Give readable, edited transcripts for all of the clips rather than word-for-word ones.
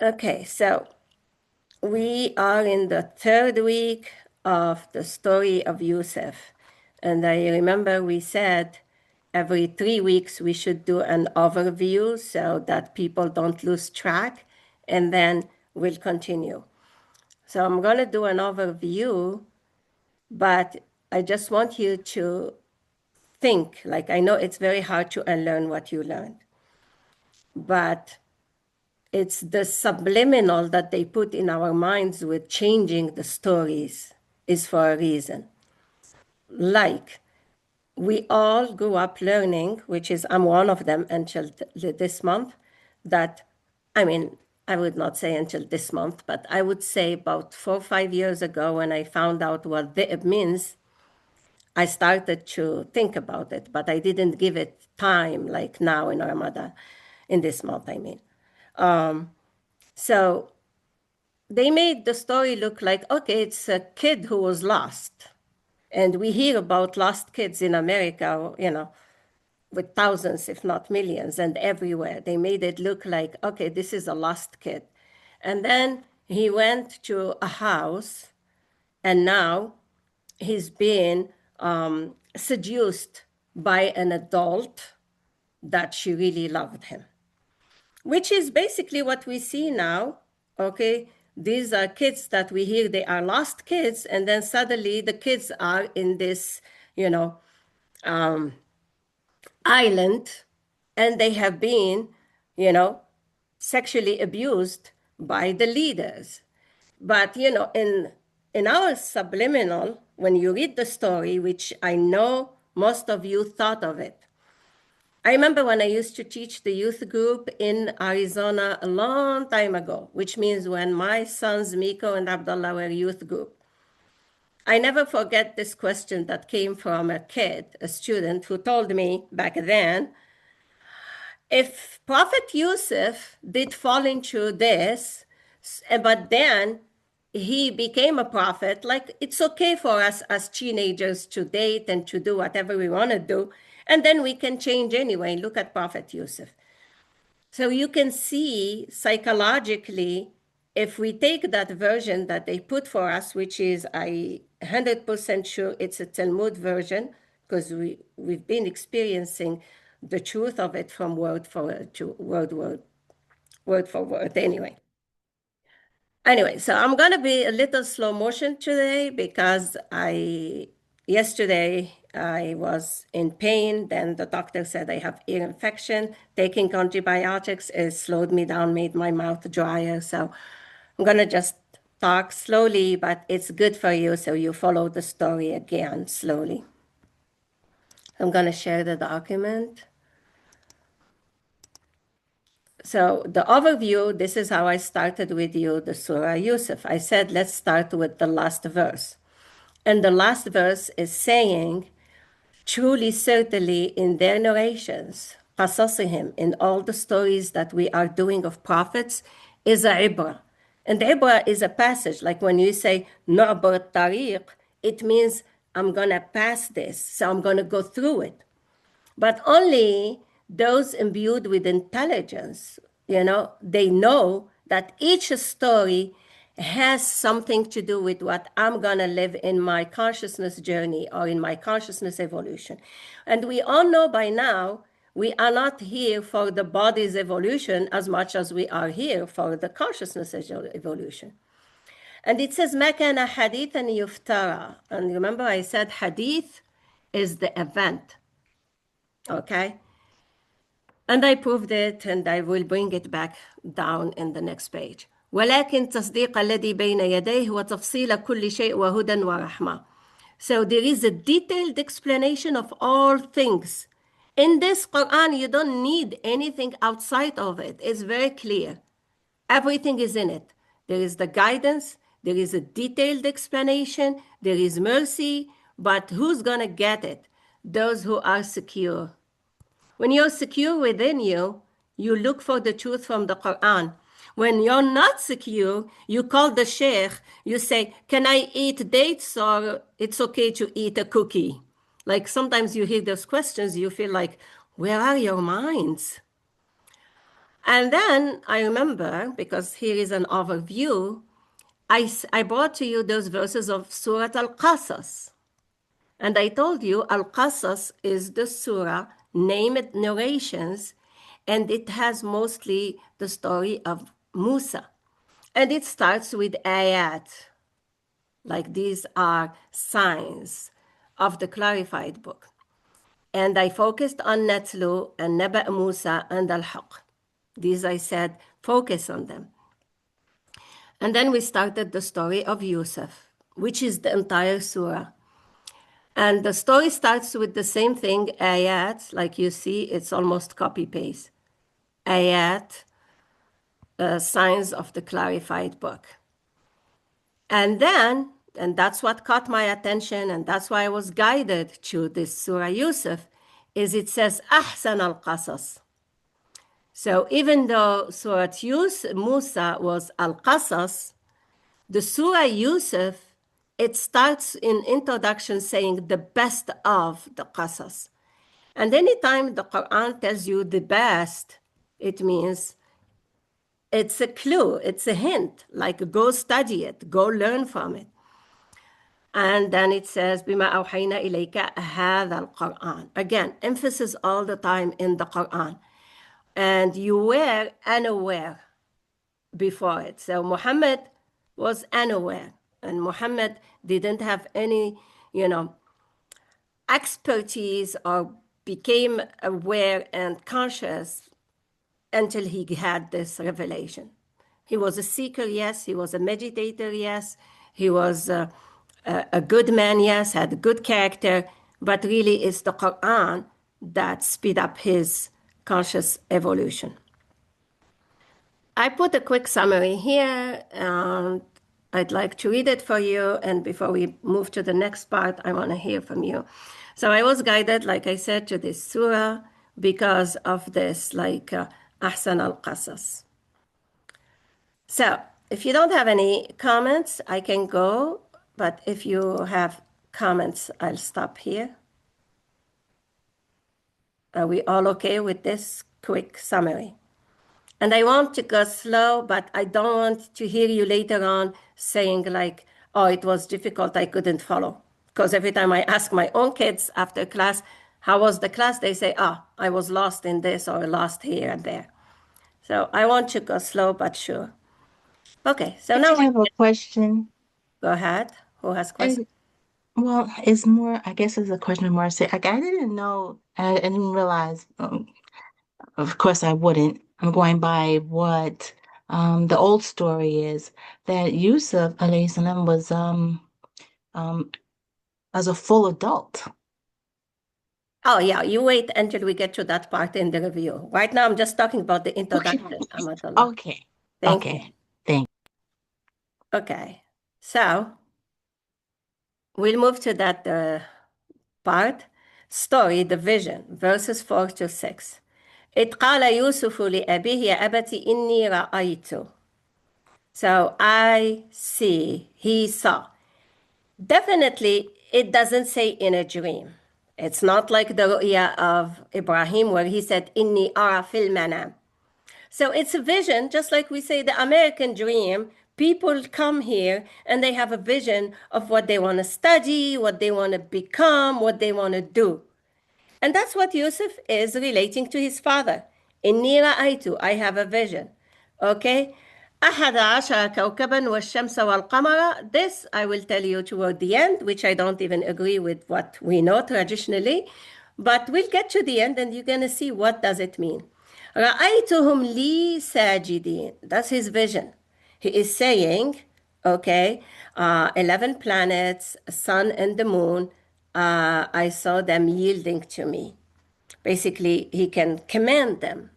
Okay, so we are in the third week of the story of Yusuf. And I remember we said every 3 weeks we should do an overview so that people don't lose track, and then we'll continue. So I'm going to do an overview, but I just want you to think. Like, I know it's very hard to unlearn what you learned, but it's the subliminal that they put in our minds with changing the stories is for a reason. Like, we all grew up learning, which is, I'm one of them until this month, that, I mean, I would not say until this month, but I would say about 4 or 5 years ago when I found out what dhi'b means, I started to think about it, but I didn't give it time like now in Ramadan, in this month, I mean. So they made the story look like, okay, it's a kid who was lost. And we hear about lost kids in America, with thousands, if not millions, and everywhere. They made it look like, okay, this is a lost kid. And then he went to a house, and now he's being seduced by an adult that she really loved him, which is basically what we see now. Okay, these are kids that we hear they are lost kids, and then suddenly the kids are in this, island, and they have been, sexually abused by the leaders. But in our subliminal, when you read the story, which I know most of you thought of it, I remember when I used to teach the youth group in Arizona a long time ago, which means when my sons Miko and Abdullah were youth group. I never forget this question that came from a kid, a student, who told me back then, if Prophet Yusuf did fall into this, but then he became a prophet, like, it's okay for us as teenagers to date and to do whatever we want to do, and then we can change anyway. Look at Prophet Yusuf. So you can see psychologically, if we take that version that they put for us, which is, I 100% sure it's a Talmud version, because we've been experiencing the truth of it from word for word to word for word anyway. Anyway, so I'm going to be a little slow motion today because yesterday I was in pain. Then the doctor said I have ear infection. Taking antibiotics has slowed me down, made my mouth drier. So I'm going to just talk slowly, but it's good for you. So you follow the story again slowly. I'm going to share the document. So the overview, this is how I started with you, the Surah Yusuf. I said, let's start with the last verse. And the last verse is saying, truly, certainly, in their narrations, qasasihim, in all the stories that we are doing of prophets, is a ibra. And the ibra is a passage. Like when you say, nu'bar tariq, it means I'm going to pass this. So I'm going to go through it. But only those imbued with intelligence, they know that each story has something to do with what I'm going to live in my consciousness journey or in my consciousness evolution. And we all know by now, we are not here for the body's evolution as much as we are here for the consciousness evolution. And it says, مَا كَانَ حَدِيثًا يُفْتَرَى. And remember I said hadith is the event. Okay? And I proved it, and I will bring it back down in the next page. ولكن تصديق الذي بين يديه وتفصيل كل شيء وهدى ورحمة. So there is a detailed explanation of all things. In this Quran, you don't need anything outside of it. It's very clear. Everything is in it. There is the guidance, there is a detailed explanation, there is mercy, but who's going to get it? Those who are secure. When you're secure within you, you look for the truth from the Quran. When you're not secure, you call the sheikh, you say, can I eat dates or it's okay to eat a cookie? Like sometimes you hear those questions, you feel like, where are your minds? And then I remember, because here is an overview, I brought to you those verses of Surah Al-Qasas. And I told you Al-Qasas is the surah named narrations, and it has mostly the story of Musa. And it starts with ayat, like these are signs of the clarified book. And I focused on Natlu and Naba Musa and Al-Haq. These I said, focus on them. And then we started the story of Yusuf, which is the entire surah. And the story starts with the same thing, ayat, like you see, it's almost copy-paste. Ayat, signs of the clarified book. And then, and that's what caught my attention, and that's why I was guided to this Surah Yusuf, is it says, Ahsan al-Qasas. So even though Surah Musa was al-Qasas, the Surah Yusuf, it starts in introduction saying the best of the Qasas. And anytime the Quran tells you the best, it means it's a clue, it's a hint, like go study it, go learn from it. And then it says, بِمَا أَوْحَيْنَا إِلَيْكَ هَذَا الْقُرْآنِ. Again, emphasis all the time in the Quran. And you were unaware before it. So Muhammad was unaware. And Muhammad didn't have any, expertise or became aware and conscious until he had this revelation. He was a seeker, yes. He was a meditator, yes. He was a good man, yes, had a good character, but really it's the Quran that speed up his conscious evolution. I put a quick summary here. I'd like to read it for you. And before we move to the next part, I want to hear from you. So I was guided, like I said, to this surah because of this, Ahsan al-Qasas. So if you don't have any comments, I can go. But if you have comments, I'll stop here. Are we all okay with this quick summary? And I want to go slow, but I don't want to hear you later on saying like, oh, it was difficult, I couldn't follow. Because every time I ask my own kids after class, how was the class? They say, I was lost in this or lost here and there. So I want to go slow but sure. Okay, so now I have a question. go ahead. Who has questions? Well, it's more, I guess it's a question more say, like, I didn't know, I didn't realize, of course I wouldn't. I'm going by what the old story is that Yusuf alayhi salam was um as a full adult. Oh, yeah, you wait until we get to that part in the review. Right now, I'm just talking about the Okay. introduction, Amatullah. Okay. Thank you. Okay. Thank Okay, so we'll move to that part. Story, the vision, verses 4 to 6. إذ قال يوسف لأبيه يا أبت إني رأيت. So I see, he saw. Definitely, it doesn't say in a dream. It's not like the ru'ya of Ibrahim where he said, Inni ara fil manam. So it's a vision, just like we say the American dream. People come here and they have a vision of what they want to study, what they want to become, what they want to do. And that's what Yusuf is relating to his father. إني رأيت, I have a vision. Okay? أحد عشر كوكبا والشمس والقمر. This I will tell you toward the end, which I don't even agree with what we know traditionally. But we'll get to the end and you're going to see what does it mean. رأيتهم لي ساجدين. That's his vision. He is saying, okay, 11 planets, sun and the moon, I saw them yielding to me. Basically, he can command them.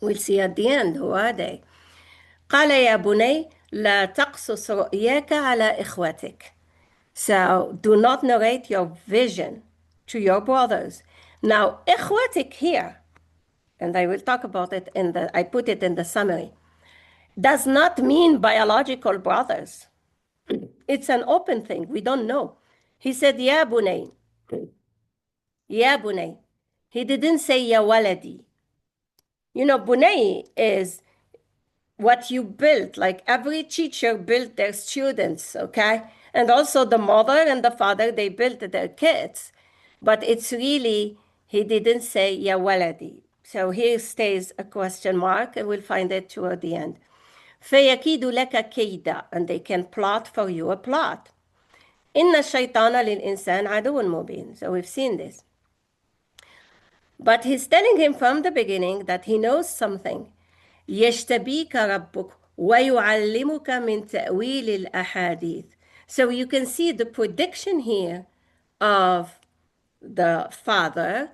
We'll see at the end, who are they? قال يا بني لا تقصص رؤياك على إخوتك. So do not narrate your vision to your brothers. Now, إخوتك here, and I will talk about it I put it in the summary, does not mean biological brothers. It's an open thing. We don't know. He said, يا بني. يا بني. He didn't say يا ولدي. Bunay is what you built, like every teacher built their students, okay? And also the mother and the father, they built their kids. But it's really, he didn't say, ya waladi. So here stays a question mark, and we'll find it toward the end. فَيَكِيدُ لَكَ كَيْدًا, and they can plot for you a plot. إِنَّ الشَّيْطَانَ لِلْإِنسَانِ عَدُوٌ مُبِينٌ. So we've seen this. But he's telling him from the beginning that he knows something. يَشْتَبِيكَ رَبُّكَ وَيُعَلِّمُكَ مِنْ تَأْوِيلِ الْأَحَادِيثِ. So you can see the prediction here of the father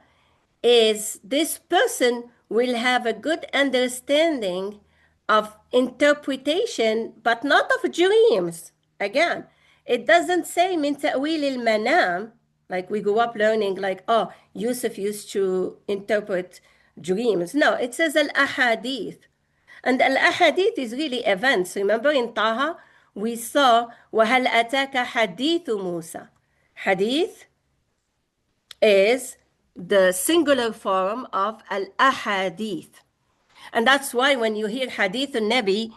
is this person will have a good understanding of interpretation, but not of dreams. Again, it doesn't say min ta'wil al-manam, like we grew up learning, like, oh, Yusuf used to interpret dreams. No, it says al-ahadith. And al-ahadith is really events. Remember in Taha, we saw وَهَلْ أَتَاكَ حَدِيثُ مُوسَى. Hadith is the singular form of al-ahadith. And that's why when you hear hadith nabi,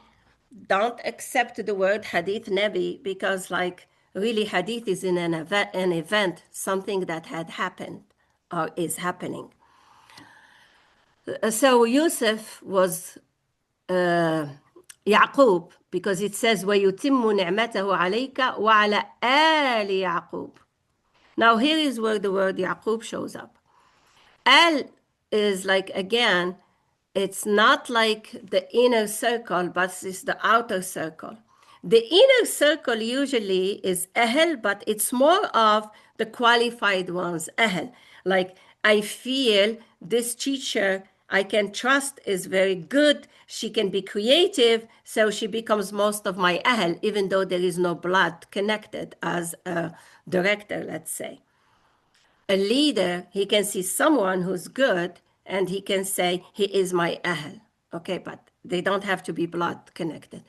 don't accept the word hadith nabi, because like really hadith is in an event, something that had happened or is happening. So Yusuf was Yaqub, because it says وَيُتِمُّ نِعْمَتَهُ عَلَيْكَ وَعَلَى آلِ يَعْقُوبَ. Now here is where the word Yaqub shows up. Al is like, again, it's not like the inner circle, but it's the outer circle. The inner circle usually is Ahl, but it's more of the qualified ones, Ahl. Like, I feel this teacher I can trust is very good. She can be creative, so she becomes most of my Ahl, even though there is no blood connected as a director, let's say. A leader, he can see someone who's good and he can say, he is my Ahl. Okay, but they don't have to be blood connected.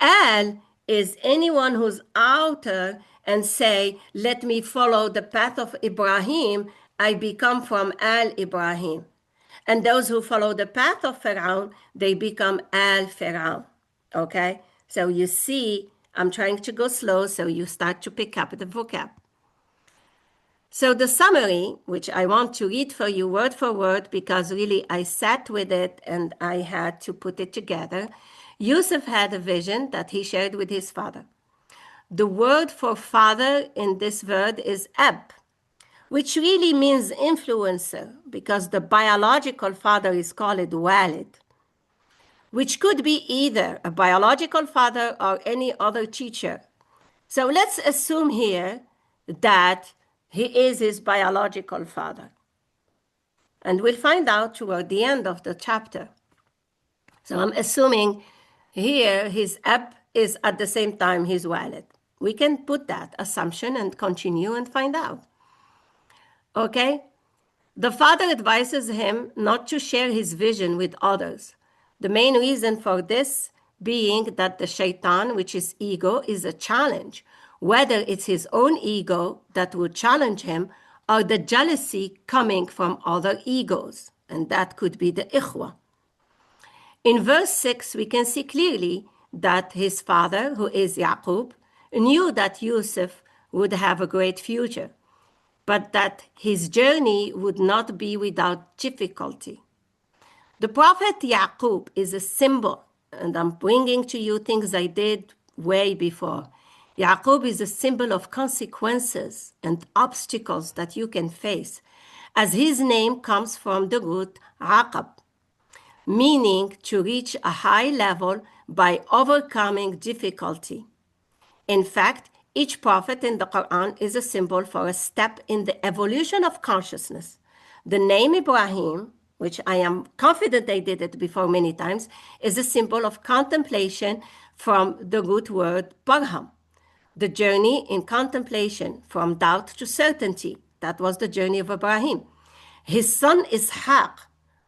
Al is anyone who's outer and say, let me follow the path of Ibrahim. I become from Al Ibrahim. And those who follow the path of Pharaoh, they become Al Pharaoh. Okay, so you see, I'm trying to go slow so you start to pick up the vocab. So the summary, which I want to read for you word for word, because really I sat with it and I had to put it together. Yusuf had a vision that he shared with his father. The word for father in this word is ab, which really means influencer, because the biological father is called walid, which could be either a biological father or any other teacher. So let's assume here that he is his biological father. And we'll find out toward the end of the chapter. So I'm assuming here his ab is at the same time his walid. We can put that assumption and continue and find out. Okay? The father advises him not to share his vision with others. The main reason for this being that the shaitan, which is ego, is a challenge, whether it's his own ego that would challenge him or the jealousy coming from other egos, and that could be the ikhwa. In verse 6, we can see clearly that his father, who is Yaqub, knew that Yusuf would have a great future, but that his journey would not be without difficulty. The prophet Yaqub is a symbol, and I'm bringing to you things I did way before. Yaqub is a symbol of consequences and obstacles that you can face, as his name comes from the root Aqab, meaning to reach a high level by overcoming difficulty. In fact, each prophet in the Qur'an is a symbol for a step in the evolution of consciousness. The name Ibrahim, which I am confident I did it before many times, is a symbol of contemplation from the root word barham. The journey in contemplation from doubt to certainty. That was the journey of Ibrahim. His son Ishaq,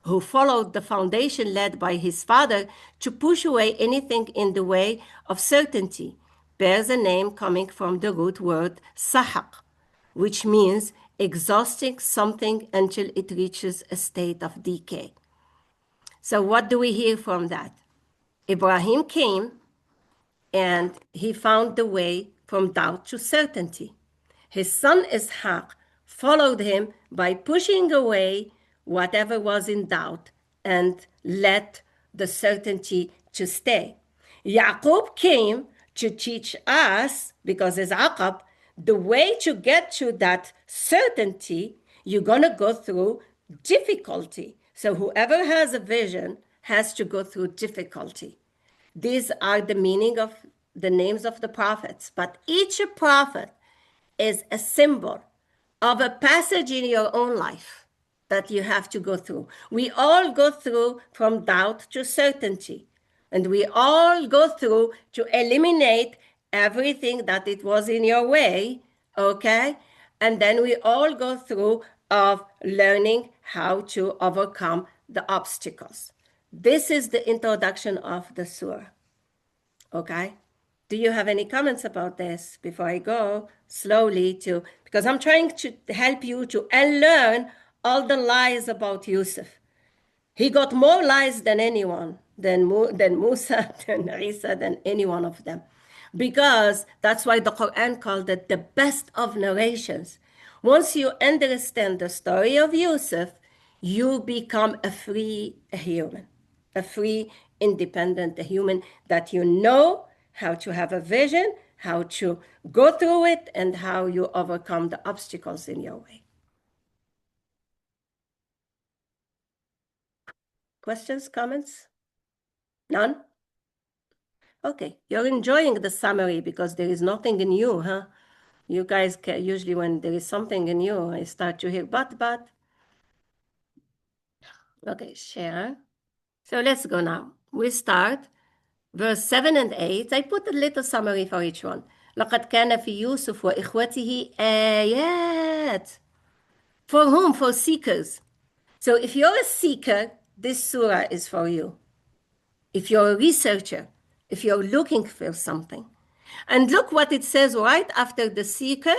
who followed the foundation led by his father to push away anything in the way of certainty, bears a name coming from the root word sahaq, which means exhausting something until it reaches a state of decay. So what do we hear from that? Ibrahim came and he found the way from doubt to certainty. His son Ishaq followed him by pushing away whatever was in doubt and let the certainty to stay. Yaqub came to teach us, because as Aqab, the way to get to that certainty, you're going to go through difficulty. So whoever has a vision has to go through difficulty. These are the meaning of the names of the prophets. But each prophet is a symbol of a passage in your own life that you have to go through. We all go through from doubt to certainty. And we all go through to eliminate everything that it was in your way, okay? And then we all go through of learning how to overcome the obstacles. This is the introduction of the surah. Okay? Do you have any comments about this before I go slowly to, because I'm trying to help you to unlearn all the lies about Yusuf. He got more lies than anyone, than Musa, than Isa, than any one of them. Because that's why the Qur'an called it the best of narrations. Once you understand the story of Yusuf, you become a free human, a free, independent human that you know how to have a vision, how to go through it, and how you overcome the obstacles in your way. Questions, comments? None? Okay, you're enjoying the summary because there is nothing new, huh? You guys usually when there is something new, I start to hear but. Okay, share. So let's go now. We start verse 7 and 8. I put a little summary for each one. لقد كان في يوسف وإخوته آيات. For whom? For seekers. So if you're a seeker, this surah is for you. If you're a researcher, if you're looking for something. And look what it says right after the seeker,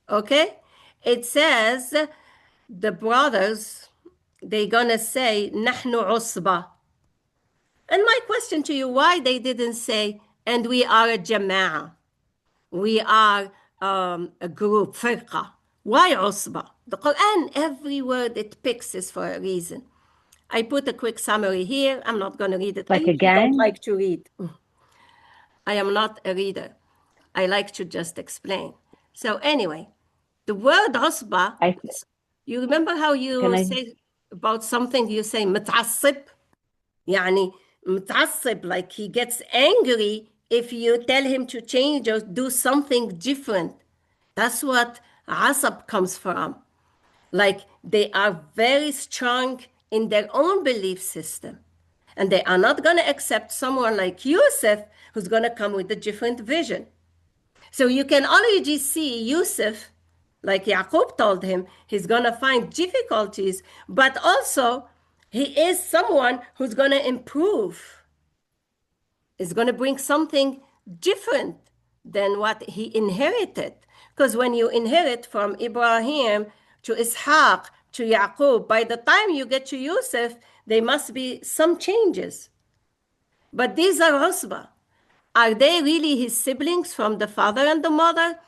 okay? It says, the brothers, they're gonna say, نحن عصبة. And my question to you, why they didn't say, and we are a jama'ah? We are a group, فرقة. Why عصبة? The Quran, every word it picks is for a reason. I put a quick summary here. I'm not going to read it. Like I a usually don't gang? like to read. I am not a reader. I like to just explain. So anyway, the word عصبة, I you remember how can you I say about something, you say متعصب? يعني متعصب, like he gets angry if you tell him to change or do something different. That's what عصب comes from. Like they are very strong in their own belief system. And they are not going to accept someone like Yusuf who's going to come with a different vision. So you can already see Yusuf, like Yaqub told him, he's going to find difficulties, but also he is someone who's going to improve. Is going to bring something different than what he inherited. Because when you inherit from Ibrahim to Ishaq to Yaqub, by the time you get to Yusuf, there must be some changes. But these are Usba. Are they really his siblings from the father and the mother?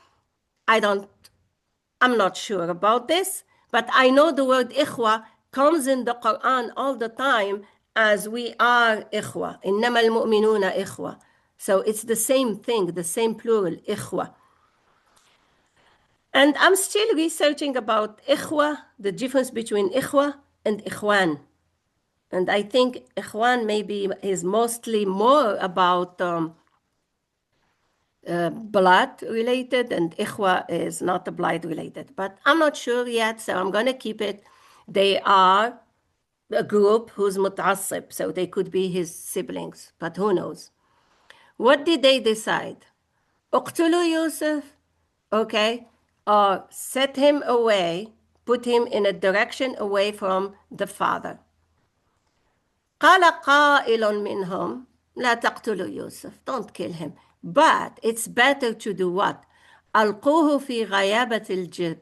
I'm not sure about this, but I know the word ikhwa comes in the Quran all the time as we are ikhwa. إنما المؤمنون إخوة. So it's the same thing, the same plural, ikhwa. And I'm still researching about ikhwa, the difference between ikhwa and ikhwan. And I think ikhwan maybe is mostly more about blood related, and ikhwa is not blood related. But I'm not sure yet, so I'm going to keep it. They are a group who's mut'assib, so they could be his siblings, but who knows? What did they decide? اقتلوا Yusuf, okay, or set him away, put him in a direction away from the father. قال قائل منهم لا تقتلوا يوسف, don't kill him. But it's better to do what? ألقوه في غيابة الجب.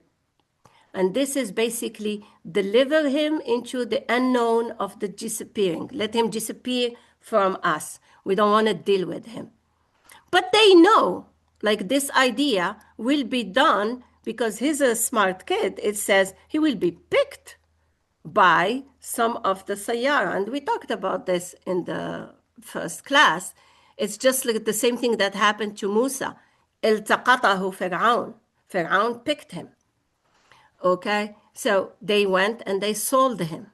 And this is basically deliver him into the unknown of the disappearing. Let him disappear from us. We don't want to deal with him. But they know, like this idea will be done because he's a smart kid. It says he will be picked by some of the Sayyara. And we talked about this in the first class. It's just like the same thing that happened to Musa. التقطه فرعون. Pharaoh picked him. Okay? So they went and they sold him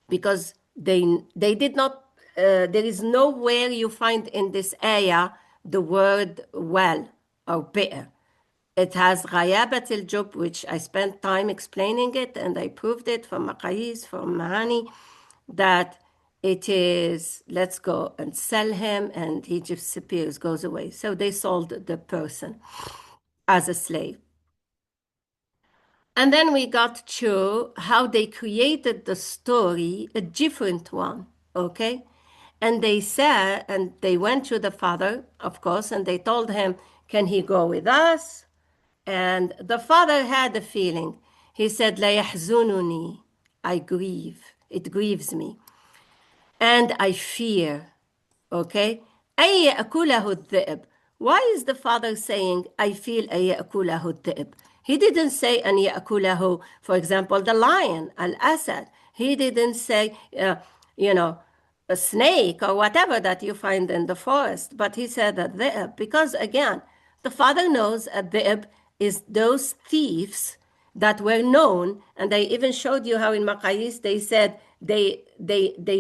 because they did not, there is nowhere you find in this ayah the word well or bitter. It has غيابة الجب, which I spent time explaining it, and I proved it from Maqayis, from Mahani, that it is, let's go and sell him, and he disappears, goes away. So they sold the person as a slave. And then we got to how they created the story, a different one, okay? And they said, and they went to the father, of course, and they told him, can he go with us? And the father had a feeling. He said, لا يحزنني, I grieve. It grieves me. And I fear. Okay? أن يأكله الذئب. Why is the father saying, I feel أن يأكله الذئب? He didn't say أن يأكله, for example, the lion, al-asad. He didn't say, you know, a snake or whatever that you find in the forest. But he said a dhi'b because, again, the father knows a dhi'b is those thieves that were known, and they even showed you how in Maqayis they said they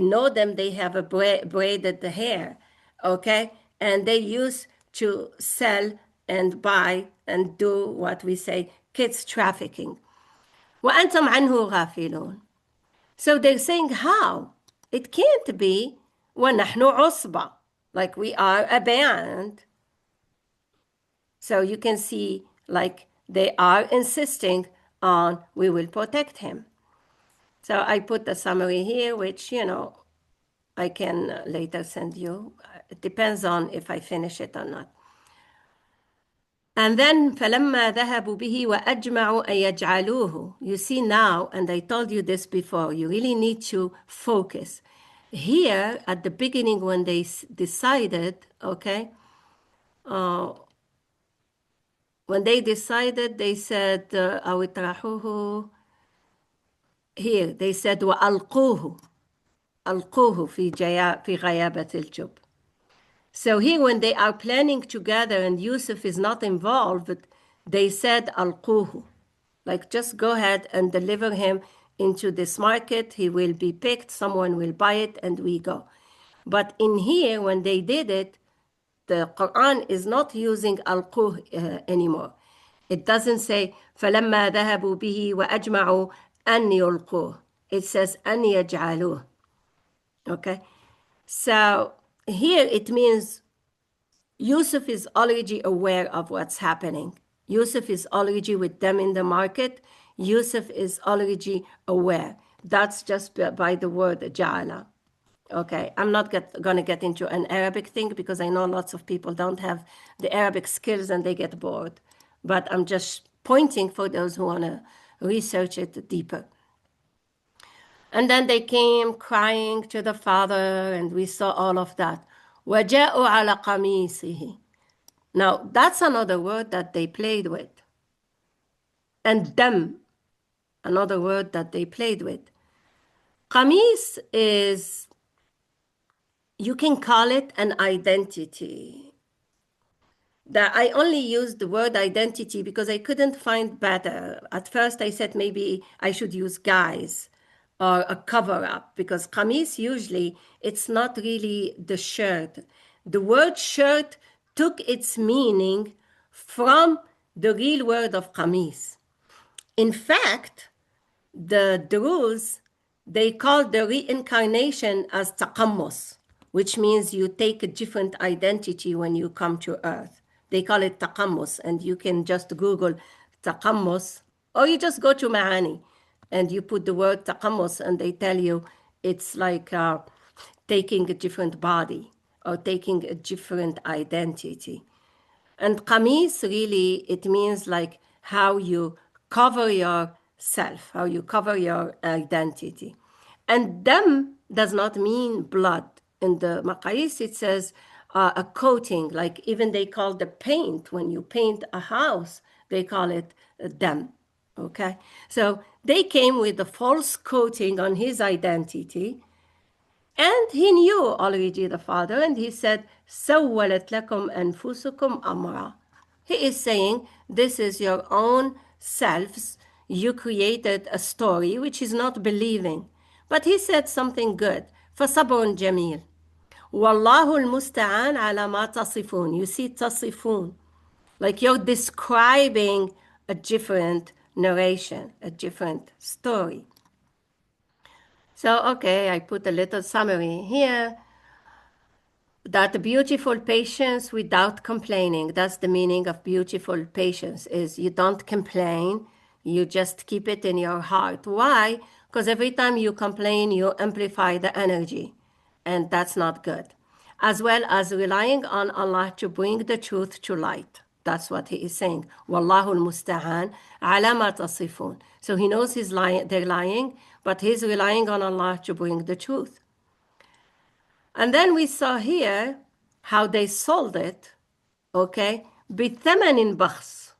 know them, they have a braided hair, okay? And they used to sell and buy and do what we say, kids trafficking. وَأَنْتُمْ عَنْهُ غَافِلُونَ. So they're saying, how? It can't be وَنَحْنُ عُصْبَةٌ, like we are a band. So you can see, like, they are insisting on we will protect him. So I put the summary here, which, you know, I can later send you. It depends on if I finish it or not. And then فَلَمَّا ذَهَبُوا بِهِ وَأَجْمَعُوا أَن يَجْعَلُوهُ. You see now, and I told you this before, you really need to focus. Here, at the beginning, when they decided, okay, when they decided, they said, أَوْ اطرحوه. Here, they said, وَأَلْقُوهُ. ألقوه في غيابة الجب. So here, when they are planning together and Yusuf is not involved, they said ألقوه. Like, just go ahead and deliver him into this market. He will be picked, someone will buy it, and we go. But in here, when they did it, the Qur'an is not using ألقوه anymore. It doesn't say فلما ذهبوا به وأجمعوا أن يلقوه. It says أن يجعلوه. Okay, so here it means Yusuf is already aware of what's happening. Yusuf is already with them in the market. Yusuf is already aware. That's just by the word ja'ala. Okay, I'm not going to get into an Arabic thing because I know lots of people don't have the Arabic skills and they get bored. But I'm just pointing for those who want to research it deeper. And then they came crying to the father, and we saw all of that. وَجَاءُوا عَلَى قَمِيصِهِ. Now, that's another word that they played with. And dam, another word that they played with. Qamis is, you can call it an identity. That I only used the word identity because I couldn't find better. At first I said maybe I should use guise or a cover up, because qamis usually it's not really the shirt. The word shirt took its meaning from the real word of qamis. In fact, the Druze, they call the reincarnation as taqammus, which means you take a different identity when you come to earth. They call it taqammus, and you can just Google taqammus, or you just go to Ma'ani and you put the word taqammus, and they tell you it's like taking a different body or taking a different identity. And qamis, really, it means like how you cover yourself, how you cover your identity. And dam does not mean blood. In the Maqayis, it says a coating, like even they call the paint, when you paint a house, they call it dam. Okay? So they came with a false coating on his identity. And he knew already the father, and he said, سَوَّلَتْ لَكُمْ أَنفُسُكُمْ أَمْرًا. He is saying, this is your own selves. You created a story which is not believing. But he said something good. فَصَبْرٌ جَمِيلٌ وَاللَّهُ الْمُسْتَعَانْ عَلَى مَا تَصِفُونَ. You see, تصفون. Like you're describing a different narration, a different story. So, okay, I put a little summary here. That beautiful patience without complaining. That's the meaning of beautiful patience, is you don't complain, you just keep it in your heart. Why? Because every time you complain, you amplify the energy, and that's not good. As well as relying on Allah to bring the truth to light. That's what he is saying. Wallahu al-musta'an ala ma tasifun. So he knows they're lying, but he's relying on Allah to bring the truth. And then we saw here how they sold it, okay, بثمن بخس,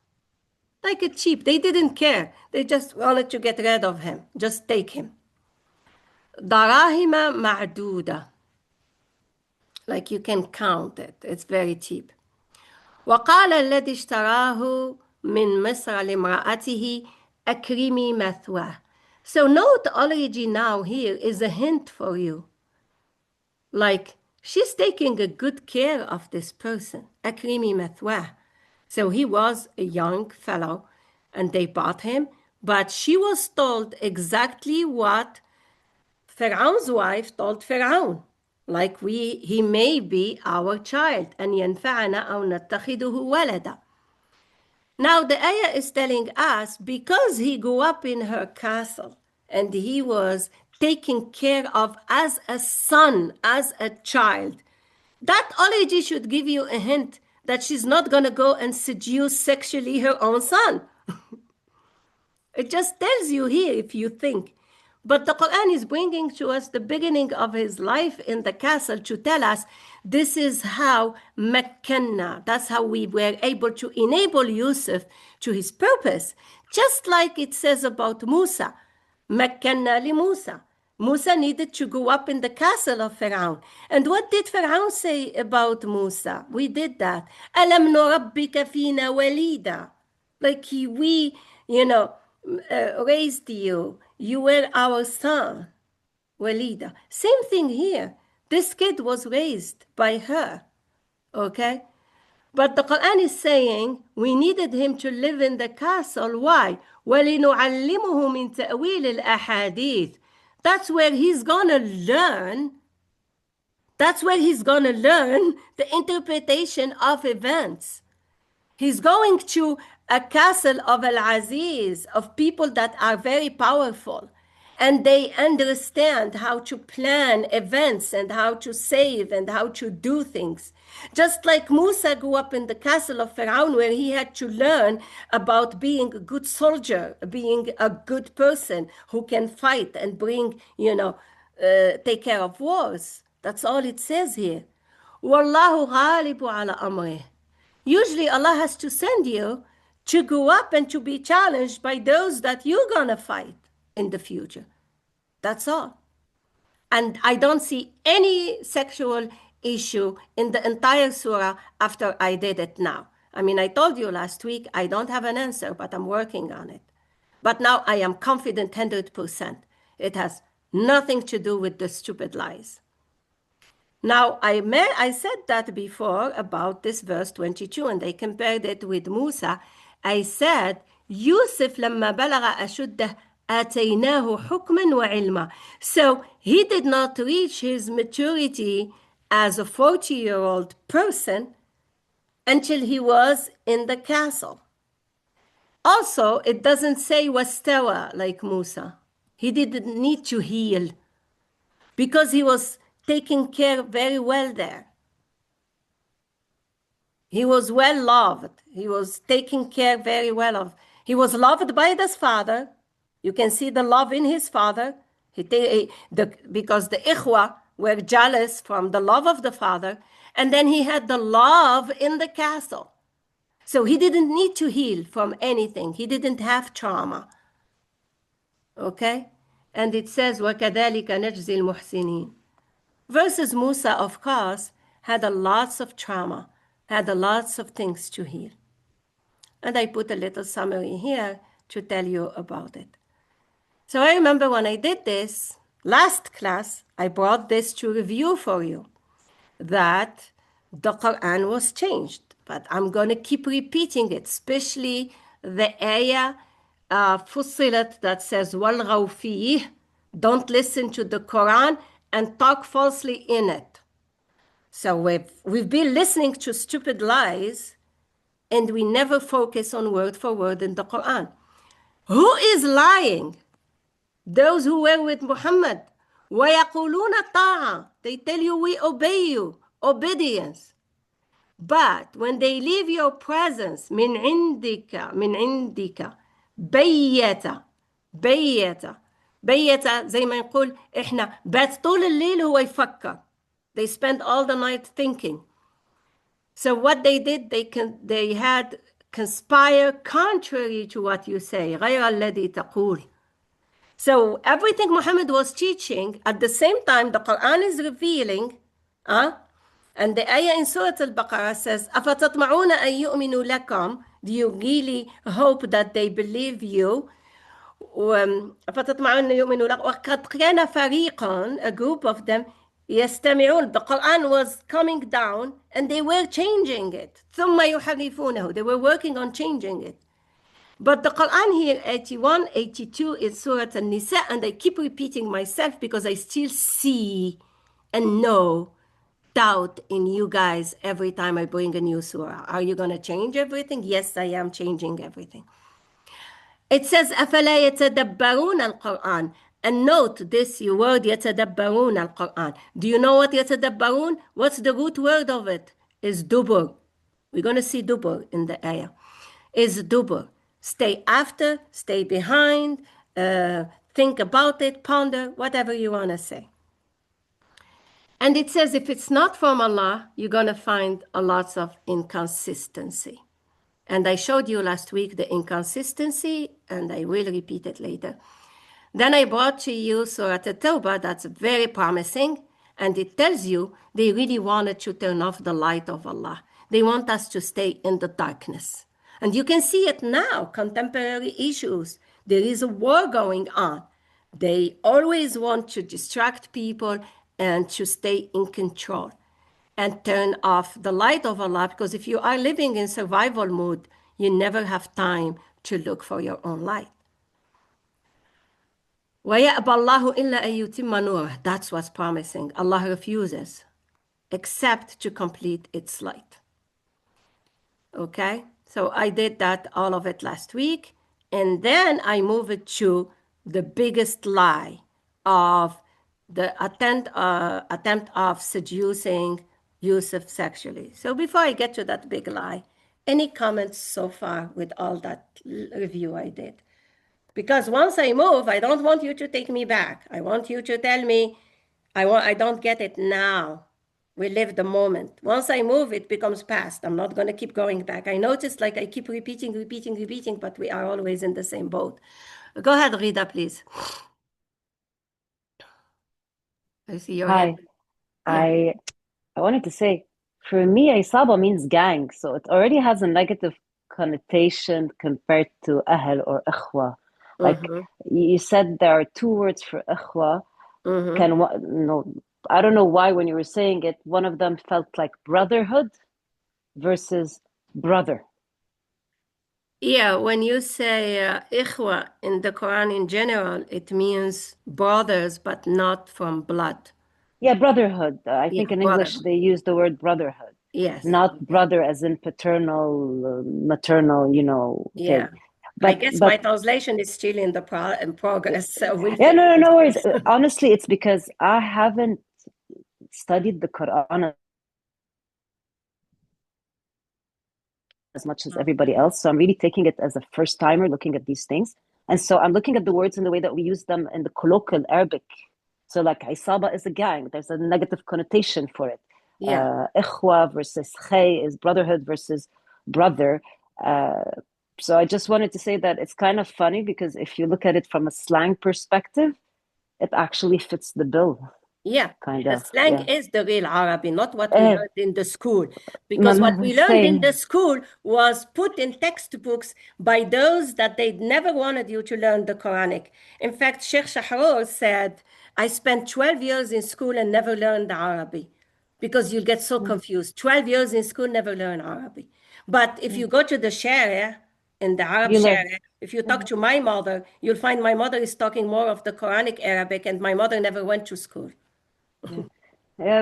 like a cheap. They didn't care. They just wanted to get rid of him. Just take him. دراهم معدودة, like you can count it. It's very cheap. وقال الذي اشتراه من مصر لامرأته أكرمي مثواه. So note already now here is a hint for you. Like, she's taking a good care of this person. Akrimi mathwah. So he was a young fellow, and they bought him, but she was told exactly what Pharaoh's wife told Pharaoh. Like, he may be our child. أن ينفعنا أو نتخذه ولدا. Now the ayah is telling us, because he grew up in her castle and he was taken care of as a son, as a child, that already should give you a hint that she's not going to go and seduce sexually her own son. It just tells you here if you think. But the Quran is bringing to us the beginning of his life in the castle to tell us this is how Makkanna, that's how we were able to enable Yusuf to his purpose. Just like it says about Musa, Makkanna li Musa. Musa needed to go up in the castle of Pharaoh. And what did Pharaoh say about Musa? We did that. Alam nurabbika fina walida. Like we, raised you. You were our son, Walida. Same thing here. This kid was raised by her, okay? But the Quran is saying we needed him to live in the castle. Why? وَلِنُعَلِّمُهُ مِن تَأْوِيلِ الْأَحَادِيثِ. That's where he's going to learn. That's where he's going to learn the interpretation of events. He's going to a castle of Al-Aziz, of people that are very powerful, and they understand how to plan events and how to save and how to do things. Just like Musa grew up in the castle of Pharaoh, where he had to learn about being a good soldier, being a good person who can fight and bring, take care of wars. That's all it says here. Wallahu ghalibu ala amrih. Usually Allah has to send you to go up and to be challenged by those that you're going to fight in the future. That's all. And I don't see any sexual issue in the entire surah after I did it now. I mean, I told you last week, I don't have an answer, but I'm working on it. But now I am confident 100%. It has nothing to do with the stupid lies. Now, I said that before about this verse 22, and they compared it with Musa. I said, Yusuf لما بلغ أشده آتيناه حكما وعلما. So he did not reach his maturity as a 40-year-old person until he was in the castle. Also, it doesn't say wastawa like Musa. He didn't need to heal because he was taken care very well there. He was well loved. He was taken care very well of. He was loved by his father. You can see the love in his father. Because the ikhwa were jealous from the love of the father. And then he had the love in the castle. So he didn't need to heal from anything. He didn't have trauma. Okay? And it says, وَكَذَلِكَ نَجْزِي الْمُحْسِنِينَ. Versus Musa, of course, had a lots of trauma, had a lots of things to heal. And I put a little summary here to tell you about it. So I remember when I did this last class, I brought this to review for you, that the Quran was changed. But I'm going to keep repeating it, especially the ayah Fussilat that says, وَالْغَوْ فِيهِ. Don't listen to the Quran and talk falsely in it. So we've been listening to stupid lies, and we never focus on word for word in the Quran. Who is lying? Those who were with Muhammad. وَيَقُولُونَ طَاعَةً. They tell you we obey you, obedience. But when they leave your presence, من عندك بيت زي ما نقول إحنا بات طول الليل هو يفكر. They spent all the night thinking. So what they did, they had conspire contrary to what you say. غير الذي تقول. So everything Muhammad was teaching, at the same time, the Quran is revealing, and the ayah in Surah Al-Baqarah says, أَفَتَطْمَعُونَ أَن يُؤْمِنُوا لَكُمْ. Do you really hope that they believe you? أَفَتَطْمَعُونَ أَن يُؤْمِنُوا لَكُمْ وَقَدْ كَانَ فَرِيقٌ, a group of them, يَسْتَمِعُونَ. The Quran was coming down, and they were changing it. ثُمَّ يُحَرِّفُونَهُ. They were working on changing it. But the Quran here, 81, 82, is Surah An-Nisa, and I keep repeating myself because I still see and know doubt in you guys every time I bring a new surah. Are you going to change everything? Yes, I am changing everything. It says, أَفَلَا يَتَدَبَّرُونَ الْقُرْآنَ. And note this word, يَتَدَبَّرُونَ الْقُرْآنَ. Do you know what يَتَدَبَّرُونَ? What's the root word of it? Is dubur. We're going to see dubur in the ayah. Is dubur. Stay after, stay behind, think about it, ponder, whatever you want to say. And it says if it's not from Allah, you're going to find a lots of inconsistency. And I showed you last week the inconsistency, and I will repeat it later. Then I brought to you Surah At-Tawbah, that's very promising, and it tells you they really wanted to turn off the light of Allah. They want us to stay in the darkness. And you can see it now, contemporary issues. There is a war going on. They always want to distract people and to stay in control and turn off the light of Allah, because if you are living in survival mode, you never have time to look for your own light. وَيَأْبَى اللَّهُ إِلَّا أَن يُتِمَّ نُورَهُ. That's what's promising. Allah refuses, except to complete its light. Okay? So I did that, all of it last week. And then I move it to the biggest lie of the attempt of seducing Yusuf sexually. So before I get to that big lie, any comments so far with all that review I did? Because once I move, I don't want you to take me back. I want you to tell me, I don't get it now. We live the moment. Once I move, it becomes past. I'm not going to keep going back. I noticed like I keep repeating, but we are always in the same boat. Go ahead, Rida, please. I see your hand. Hi. I wanted to say, for me, Isaba means gang, so it already has a negative connotation compared to Ahl or Ikhwa. Like you said, there are two words for Ikhwa. I don't know why when you were saying it, one of them felt like brotherhood versus brother. Yeah, when you say ikhwa in the Quran in general, it means brothers, but not from blood. Yeah, brotherhood. I think in English they use the word brotherhood. Yes. Not brother as in paternal, maternal, thing. Yeah. But, I guess my translation is still in progress. So we'll no worries. Honestly, it's because I haven't studied the Quran. as much as everybody else. So I'm really taking it as a first timer looking at these things. And so I'm looking at the words in the way that we use them in the colloquial Arabic. So like Isaba is a gang. There's a negative connotation for it. Yeah. Ikhwa versus khay is brotherhood versus brother. So I just wanted to say that it's kind of funny because if you look at it from a slang perspective, it actually fits the bill, Yeah, kind the of. slang Yeah. is the real Arabic, not what we Eh, learned in the school. Because what we learned in the same. school was put in textbooks by those that they never wanted you to learn the Quranic. In fact, Sheikh Shahrur said, I spent 12 years in school and never learned Arabic because you'll get so confused. 12 years in school, never learn Arabic. But if you go to the Sharia, in the Arab You learn. Sharia, if you talk to my mother, you'll find my mother is talking more of the Quranic Arabic, and my mother never went to school. Yeah. Yeah,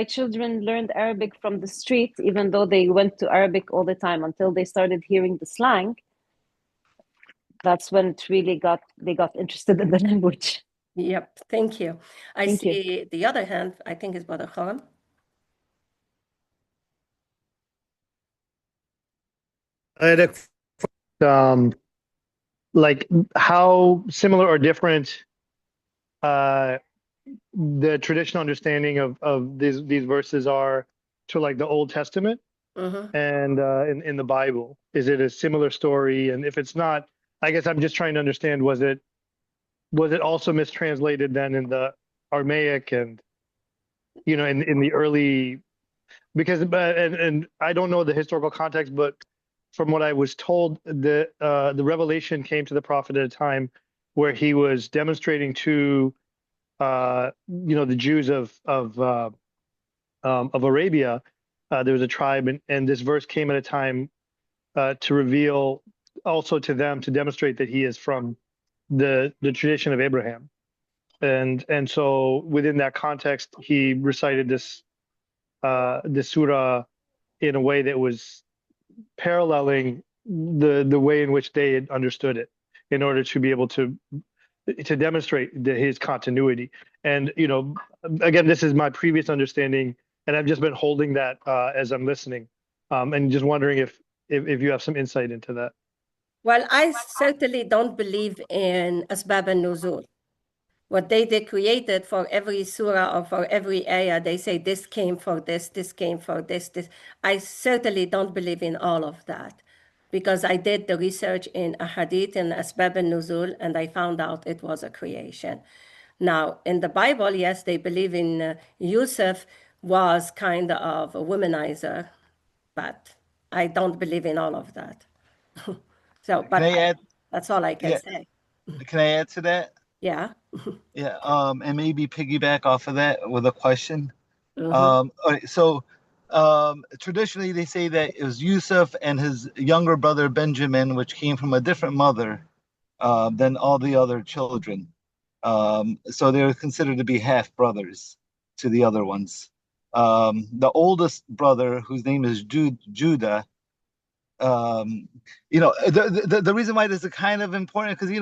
my children learned Arabic from the street, even though they went to Arabic all the time until they started hearing the slang. That's when it really they got interested in the language. Yep, thank you. I Thank you. see the other hand, I think is Brother Khan. I had like how similar or different uh, the traditional understanding of these verses are to like the Old Testament and in the Bible. Is it a similar story? And if it's not, I guess I'm just trying to understand, was it also mistranslated then in the Aramaic and in the early, because and I don't know the historical context, but from what I was told, the revelation came to the prophet at a time where he was demonstrating to the Jews of Arabia. There was a tribe, and this verse came at a time to reveal also to them, to demonstrate that he is from the tradition of Abraham. And so within that context, he recited this surah in a way that was paralleling the way in which they had understood it, in order to be able to demonstrate his continuity. And again, this is my previous understanding, and I've just been holding that as I'm listening, and just wondering if you have some insight into that. Well, I certainly don't believe in Asbab al-Nuzul. What they created for every surah or for every ayah, they say this came for this came for this. I certainly don't believe in all of that because I did the research in Ahadith and Asbab al-Nuzul and I found out it was a creation. Now, in the Bible, yes, they believe in Yusuf was kind of a womanizer, but I don't believe in all of that. So, Can I add? that's all I can Yeah, say. can I add to that? Yeah. Yeah, and maybe piggyback off of that with a question. Mm-hmm. All right, so traditionally they say that it was Yusuf and his younger brother Benjamin, which came from a different mother than all the other children. So they're considered to be half brothers to the other ones. The oldest brother, whose name is Judah, the reason why this is kind of important because I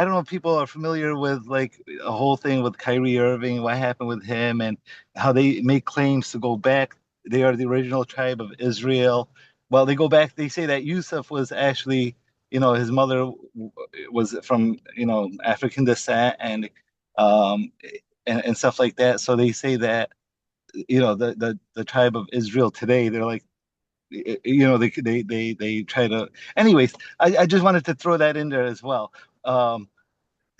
don't know if people are familiar with like a whole thing with Kyrie Irving, what happened with him, and how they make claims to go back. They are the original tribe of Israel. Well, they go back. They say that Yusuf was actually, his mother was from African descent um, and stuff like that. So they say that the tribe of Israel today, they're like they try to. Anyways, I just wanted to throw that in there as well.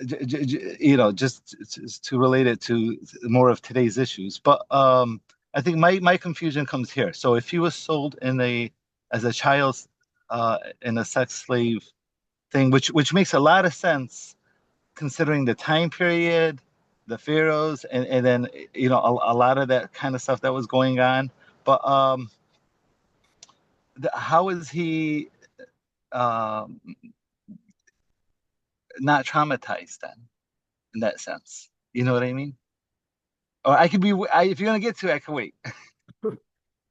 Just to relate it to more of today's issues. But I think my confusion comes here. So if he was sold as a child in a sex slave thing, which makes a lot of sense considering the time period, the pharaohs, and then a lot of that kind of stuff that was going on. But how is he um, not traumatized then, in that sense? You know what I mean? Or I could be, if you're gonna get to it, I can wait.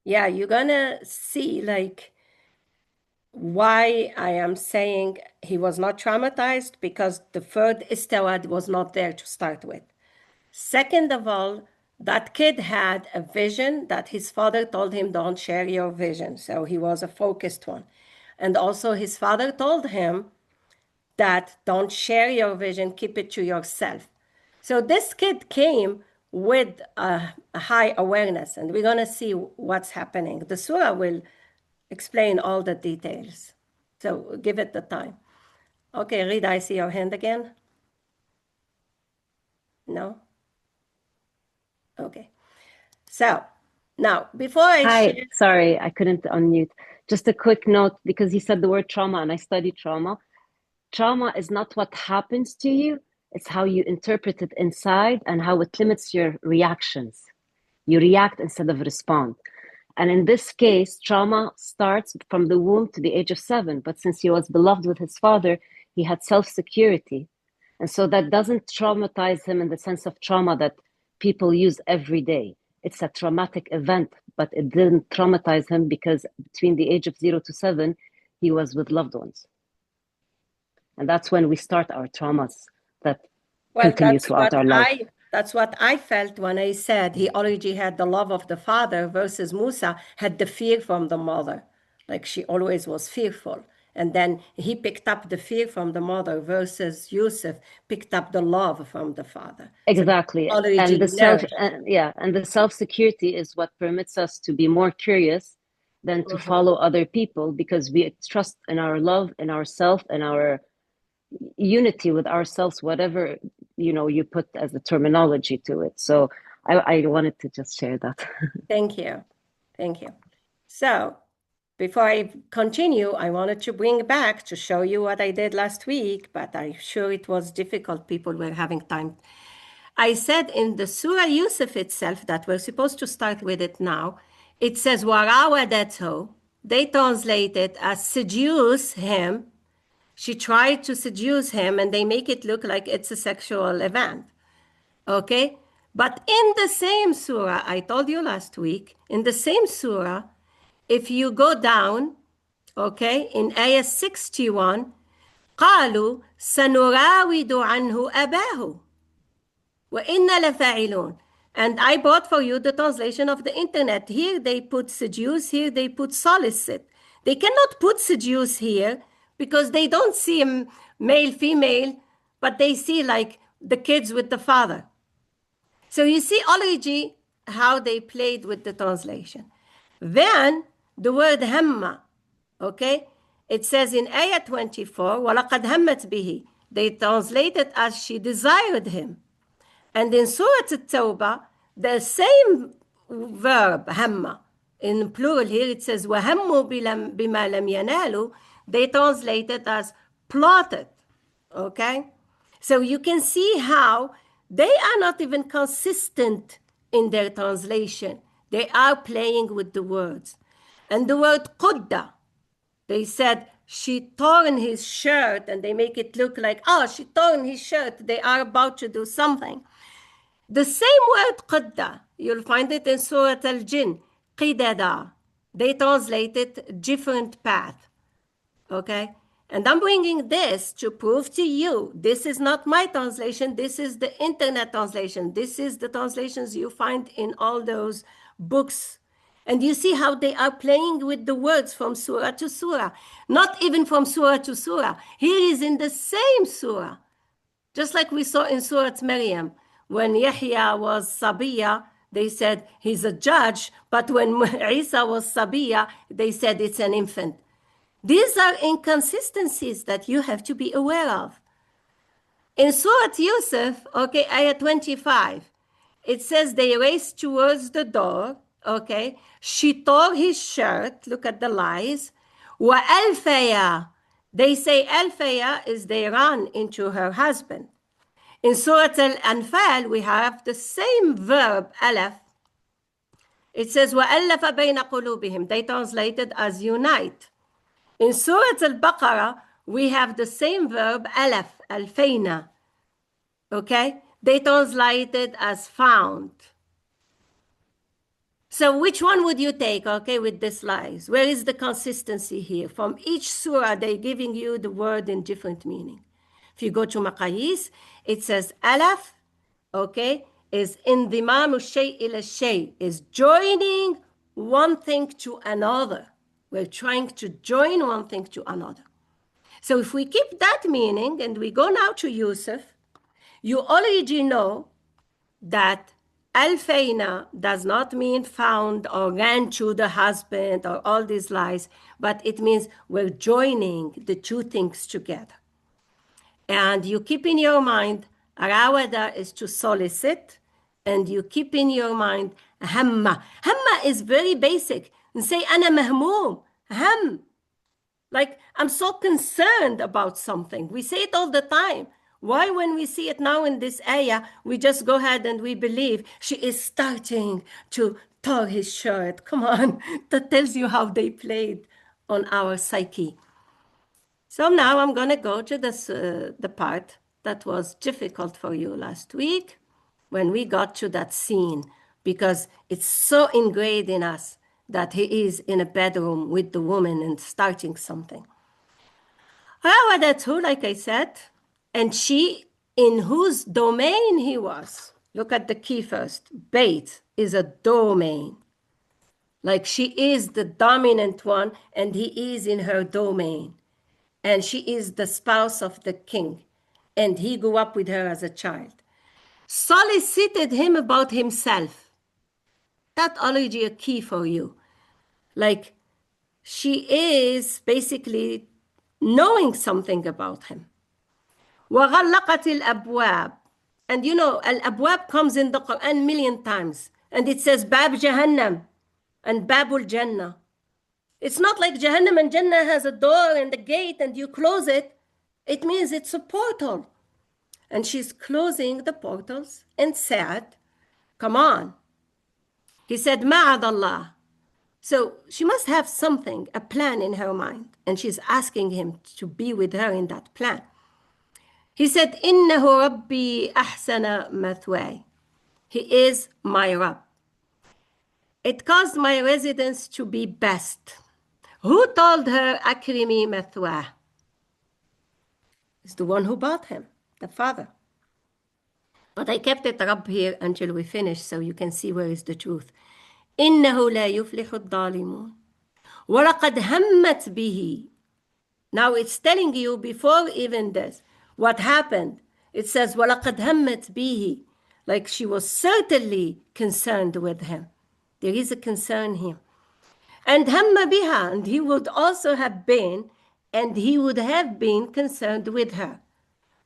Yeah, you're gonna see like why I am saying he was not traumatized because the third istawad was not there to start with. Second of all, That kid had a vision that his father told him, don't share your vision. So he was a focused one. And also his father told him that don't share your vision, keep it to yourself. So this kid came with a high awareness, and we're going to see what's happening. The surah will explain all the details. So give it the time. Okay, Rida, I see your hand again. No? Okay. So now, before I Hi, share, sorry, I couldn't unmute. Just a quick note, because you said the word trauma and I studied trauma. Trauma is not what happens to you, it's how you interpret it inside and how it limits your reactions. You react instead of respond. And in this case, trauma starts from the womb to the age of 7. But since he was beloved with his father, he had self-security. And so that doesn't traumatize him in the sense of trauma that people use every day. It's a traumatic event, but it didn't traumatize him because between the age of 0 to 7, he was with loved ones. And that's when we start our traumas that continue throughout our life. That's what I felt when I said he already had the love of the father versus Musa had the fear from the mother. Like she always was fearful. And then he picked up the fear from the mother versus Yusuf picked up the love from the father. Exactly. So and the self-security is what permits us to be more curious than to follow other people, because we trust in our love, in ourself, in our unity with ourselves, whatever you put as a terminology to it. So I wanted to just share that. Thank you. So before I continue, I wanted to bring back to show you what I did last week, but I'm sure it was difficult. People were having time. I said in the Surah Yusuf itself that we're supposed to start with it now. It says, وَرَاوَدَتْهُ. They translate it as seduce him. She tried to seduce him, and they make it look like it's a sexual event. Okay? But in the same surah, I told you last week, in the same surah, if you go down, okay, in ayah 61, قالوا سنراود عنه أباه وإنا لفاعلون. And I brought for you the translation of the internet. Here they put seduce, here they put solicit. They cannot put seduce here because they don't see him male, female, but they see like the kids with the father. So you see already how they played with the translation. Then the word hamma, okay? It says in ayah 24, وَلَقَدْ هَمَّتْ بِهِ. They translate it as she desired him. And in Surah At-Tawbah, the same verb, hamma, in plural here, it says, وَهَمُّوا بِمَا لَمْ يَنَالُوا. They translate it as plotted, okay? So you can see how they are not even consistent in their translation. They are playing with the words. And the word qudda, they said, she torn his shirt, and they make it look like, oh, she torn his shirt. They are about to do something. The same word qudda, you'll find it in Surah Al-Jinn, qidada. They translate it different path, okay? And I'm bringing this to prove to you, this is not my translation, this is the internet translation. This is the translations you find in all those books. And you see how they are playing with the words from surah to surah, not even from surah to surah. Here is in the same surah, just like we saw in Surah Maryam. When Yahya was Sabiya, they said he's a judge, but when Isa was Sabiya, they said it's an infant. These are inconsistencies that you have to be aware of. In Surah Yusuf, okay, ayah 25, it says they raced towards the door, okay. She tore his shirt, look at the lies. Wa alfaya, they say alfaya is they ran into her husband. In Surah Al-Anfal, we have the same verb, alaf. It says, وَأَلَّفَ بَيْنَ قُلُوبِهِمْ. They translated as unite. In Surah Al-Baqarah, we have the same verb, alaf, alfayna. Okay? They translated as found. So which one would you take, okay, with this lies? Where is the consistency here? From each surah, they're giving you the word in different meaning. If you go to Maqayis, it says alaf, okay? is انضمام الشيء إلى الشيء, is joining one thing to another. We're trying to join one thing to another. So if we keep that meaning and we go now to Yusuf, you already know that Alfayna does not mean found or ran to the husband or all these lies, but it means we're joining the two things together. And you keep in your mind, Rawada is to solicit, and you keep in your mind, Hamma. Hamma is very basic. And say, Ana mahmoom, ham. Like, I'm so concerned about something. We say it all the time. Why, when we see it now in this ayah, we just go ahead and we believe she is starting to tear his shirt? Come on, that tells you how they played on our psyche. So now I'm going to go to this, the part that was difficult for you last week when we got to that scene, because it's so ingrained in us that he is in a bedroom with the woman and starting something. Rawadatu, like I said, and she, in whose domain he was. Look at the key first. Bait is a domain. Like she is the dominant one and he is in her domain. And she is the spouse of the king. And he grew up with her as a child. Solicited him about himself. That's already a key for you. Like she is basically knowing something about him. وَغَلَّقَتِ الْأَبْوَابِ. And you know, al-abwab comes in the Qur'an million times. And it says Bab Jahannam and Babul Jannah. It's not like Jahannam and Jannah has a door and a gate and you close it. It means it's a portal. And she's closing the portals and said, come on. He said, Ma'ad Allah. So she must have something, a plan in her mind. And she's asking him to be with her in that plan. He said, إِنَّهُ رَبِّي أَحْسَنَ مَثْوَاي. He is my Rabb. It caused my residence to be best. Who told her Akrimi Mathwa? It's the one who bought him, the father. But I kept it up here until we finish so you can see where is the truth. إِنَّهُ لَا يُفْلِحُ الظَّالِمُونَ وَلَقَدْ هَمَّتْ بِهِ. Now it's telling you before even this, what happened. It says, وَلَقَدْ هَمَّتْ بِهِ. Like she was certainly concerned with him. There is a concern here. And hamma biha, and he would also have been, and he would have been concerned with her.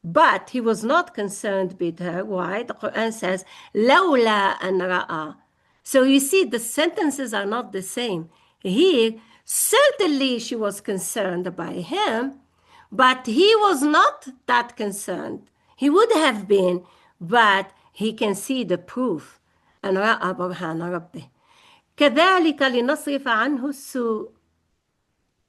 But he was not concerned with her. Why? The Quran says, لَوْلَا أَنْ رَأَى. So you see, the sentences are not the same. Here, certainly she was concerned by him, but he was not that concerned. He would have been, but he can see the proof. أَنْ رَأَى بُرْهَانَ رَبِّهِ. كَذَلِكَ لِنَصْرِفَ عَنْهُ السُّوءَ.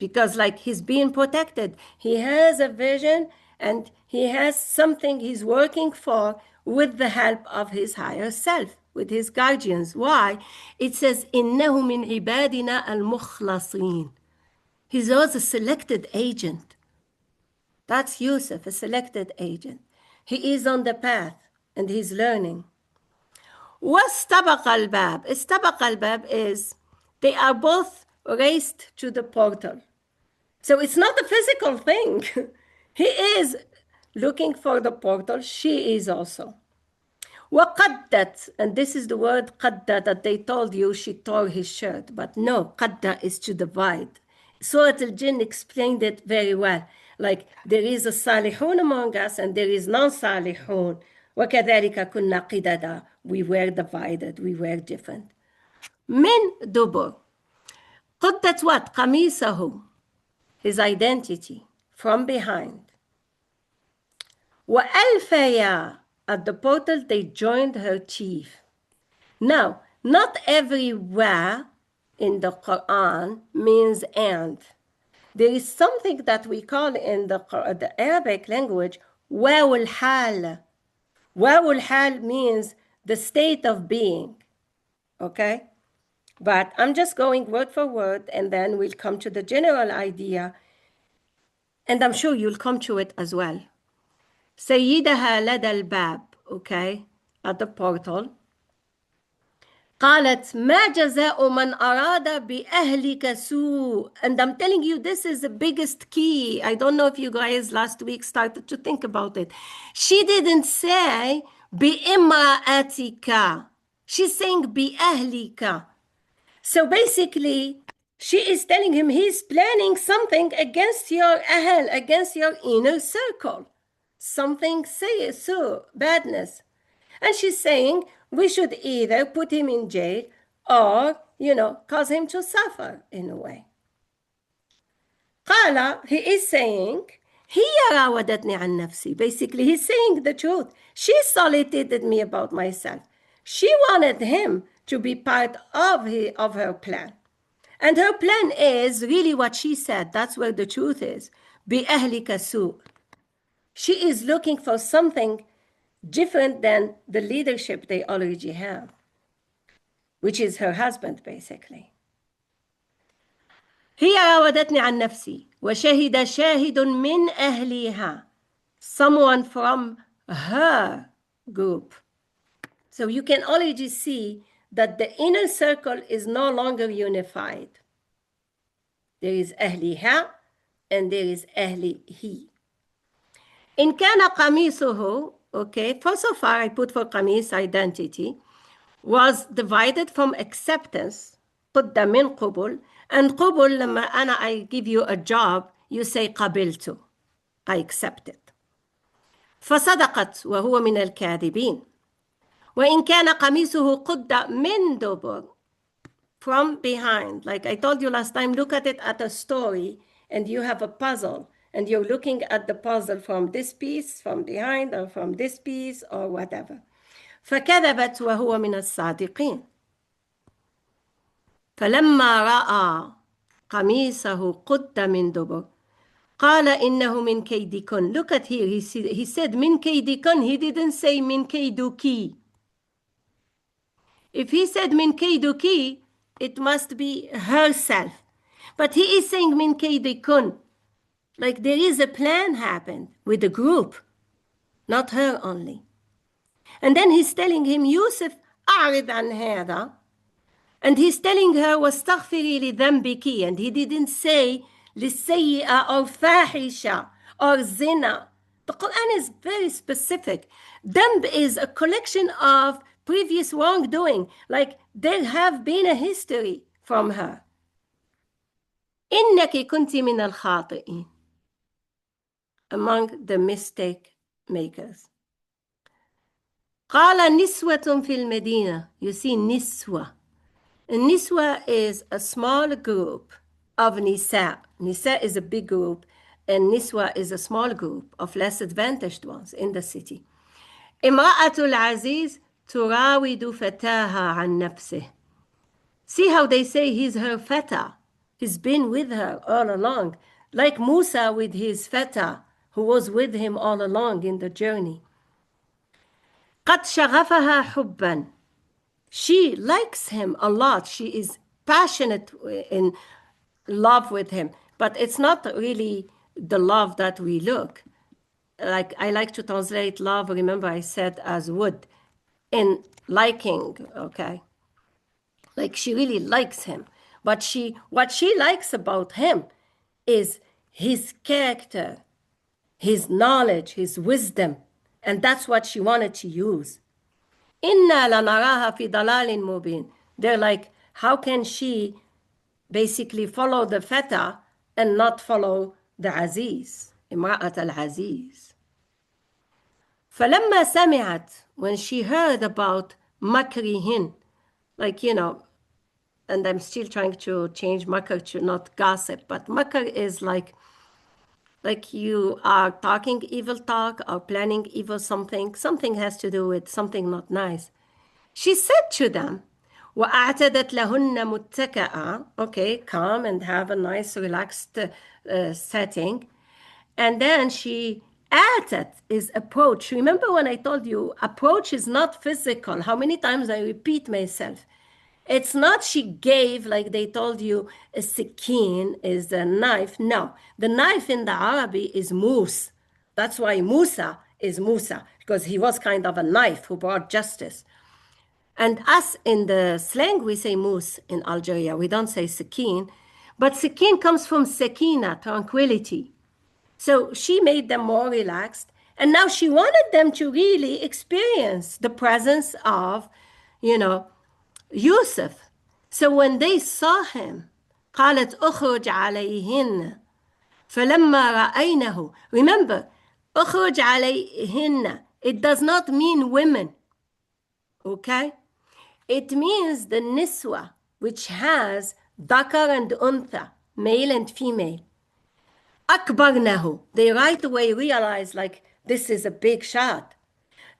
Because like he's being protected. He has a vision and he has something he's working for with the help of his higher self, with his guardians. Why? It says, إِنَّهُ مِنْ عِبَادِنَا الْمُخْلَصِينَ. He's also a selected agent. That's Yusuf, a selected agent. He is on the path and he's learning. وَاسْتَبَقَ الْبَابِ. اسْتَبَقَ الْبَابِ is, they are both raced to the portal. So it's not a physical thing. He is looking for the portal. She is also. وَقَدَّتْ. And this is the word qadda that they told you she tore his shirt. But no, qadda is to divide. Surah Al-Jinn explained it very well. Like there is a salihun among us and there is non-salihun. وَكَذَلِكَ كُنَّا قِدَدًا. We were divided. We were different. Min dubur. قدت what? قميصه. His identity. From behind. وَأَلْفَيَا. At the portal, they joined her chief. Now, not everywhere in the Quran means and. There is something that we call in the Arabic language, واو الحال. واو الحال means the state of being. Okay? But I'm just going word for word, and then we'll come to the general idea. And I'm sure you'll come to it as well. سيدها لدى الباب. Okay? at the portal. قالت ما جزاء من أراد بأهلك سوء. And I'm telling you, this is the biggest key. I don't know if you guys last week started to think about it. She didn't say بإمرأتك. She's saying بأهلك. So basically, she is telling him he's planning something against your ahl, against your inner circle. Something so badness. And she's saying we should either put him in jail or, cause him to suffer in a way. قال, he is saying, هي راودتني عن نفسي. Basically, he's saying the truth. She solicited me about myself. She wanted him to be part of her plan. And her plan is really what she said. That's where the truth is. بأهلك سوء. She is looking for something different than the leadership they already have, which is her husband, basically. هي راودتني عن نفسي وشهد شاهد من أهلها. Someone from her group. So you can already see that the inner circle is no longer unified. There is أهلها and there is أهله. إن كان قميصه, okay, first so far I put for قميص identity, was divided from acceptance, قد من قبل, and قبل لما I give you a job, you say قبلت, I accept it. فصدقت وهو من الكاذبين. وإن كان قميصه قد من دبر, from behind. Like I told you last time, look at it at a story and you have a puzzle and you're looking at the puzzle from this piece, from behind, or from this piece, or whatever. فكذبت وهو من الصادقين. فلما رأى قميصه قد من دبر قال إنه من كيدكن. Look at here, he said من كيدكن, he didn't say من كيدك. If he said من كيدك, it must be herself. But he is saying من كيدكن. Like there is a plan happened with the group, not her only. And then he's telling him, Yusuf, أعرض عن هذا. And he's telling her, واستغفري لذنبك. And he didn't say للسيئة or فاحشة or zina. The Quran is very specific. Dhanb is a collection of previous wrongdoing. Like there have been a history from her. إنك كنت من الخاطئين. Among the mistake makers. قال نسوة في المدينة. You see نسوة. Niswa is a small group of Nisa. Nisa is a big group, and Niswa is a small group of less advantaged ones in the city. امرأة العزيز تراود فتاها عن نفسه. See how they say he's her fata. He's been with her all along, like Musa with his fata, who was with him all along in the journey. قد شغفها حبا. She likes him a lot. She is passionate in love with him, but it's not really the love that we look. Like I like to translate love, remember I said as wood, in liking, okay? Like she really likes him, but what she likes about him is his character, his knowledge, his wisdom, and that's what she wanted to use. إِنَّا لَنَرَاهَا فِي ضَلَالٍ مُبِينٍ. They're like, how can she basically follow the fata and not follow the Aziz, امرأة العزيز. فلما سمعت, when she heard about مكرهن, like, and I'm still trying to change makr to not gossip, but makr is like you are talking evil talk or planning evil something has to do with something not nice. She said to them, وَأَعْتَدَتْ لَهُنَّ مُتَّكَأً. Okay, come and have a nice relaxed setting. And then she added is approach. Remember when I told you approach is not physical. How many times I repeat myself? It's not she gave, like they told you, a sikin is a knife. No, the knife in the Arabic is mus. That's why Musa is Musa, because he was kind of a knife who brought justice. And us in the slang, we say moose in Algeria. We don't say sakin. But sakin comes from sakina, tranquility. So she made them more relaxed. And now she wanted them to really experience the presence of, Yusuf. So when they saw him, قالت اخرج عليهن فلما رأينه. Remember, اخرج عليهن. It does not mean women. Okay? It means the niswa, which has dakar and untha, male and female. أكبرنه. They right away realize like this is a big shot.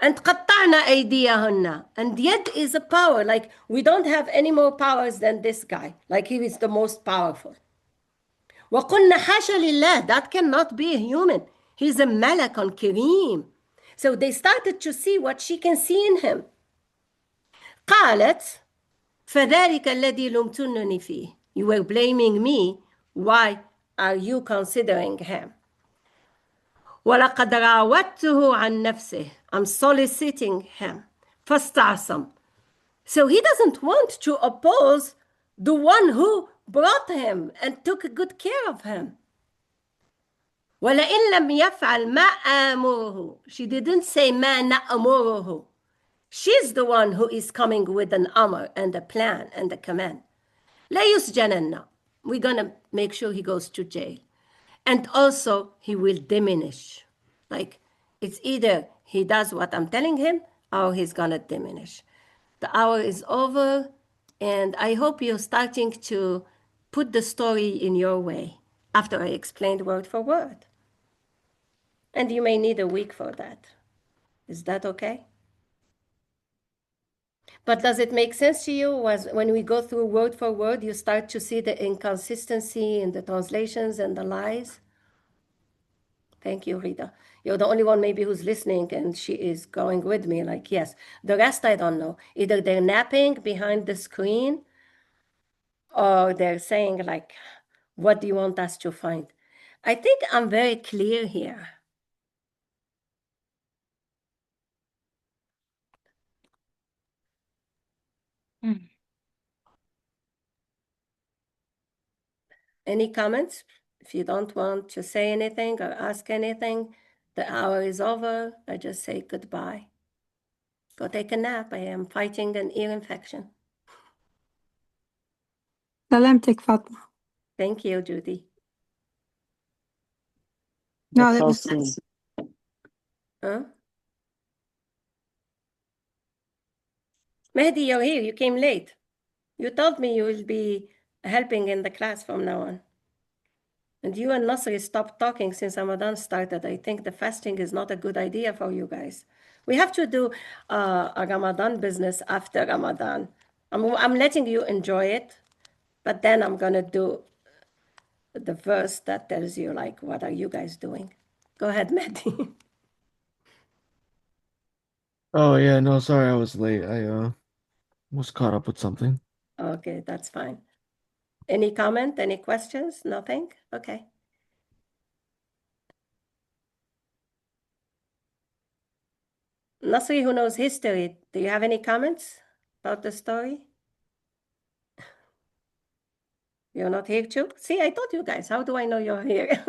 And قطعنا أيديهن. And yet is a power. Like we don't have any more powers than this guy. Like he is the most powerful. وقلنا حاشا لله. That cannot be a human. He's a malakun kareem. So they started to see what she can see in him. قالت فذلك الذي لمتنني فيه. You were blaming me. Why are you considering him? ولقد راودته عن نفسه. I'm soliciting him. فاستعصم. So he doesn't want to oppose the one who brought him and took good care of him. ولئن لم يفعل ما آمره. She didn't say ما نأمره. She's the one who is coming with an amr and a plan and a command. لا يسجنن. We're going to make sure he goes to jail. And also he will diminish. Like it's either he does what I'm telling him or he's going to diminish. The hour is over and I hope you're starting to put the story in your way after I explained word for word. And you may need a week for that. Is that okay? But does it make sense to you when we go through word for word, you start to see the inconsistency in the translations and the lies? Thank you, Rita. You're the only one maybe who's listening and she is going with me like, yes. The rest, I don't know. Either they're napping behind the screen or they're saying like, what do you want us to find? I think I'm very clear here. Any comments? If you don't want to say anything or ask anything, the hour is over. I just say goodbye. Go take a nap. I am fighting an ear infection. سلامتك فاطمة. Thank you, Judy. No, That's that all was soon. nice. Huh? Mehdi, you're here. You came late. You told me you will be helping in the class from now on. And you and Nasri stopped talking since Ramadan started. I think the fasting is not a good idea for you guys. We have to do a Ramadan business after Ramadan. I'm letting you enjoy it, but then I'm going to do the verse that tells you, like, what are you guys doing? Go ahead, Mehdi. Oh yeah, no, sorry I was late. I was caught up with something. Okay, that's fine. Any comment? Any questions? Nothing? Okay. Nasri, who knows history, do you have any comments about the story? You're not here too? See, I told you guys. How do I know you're here?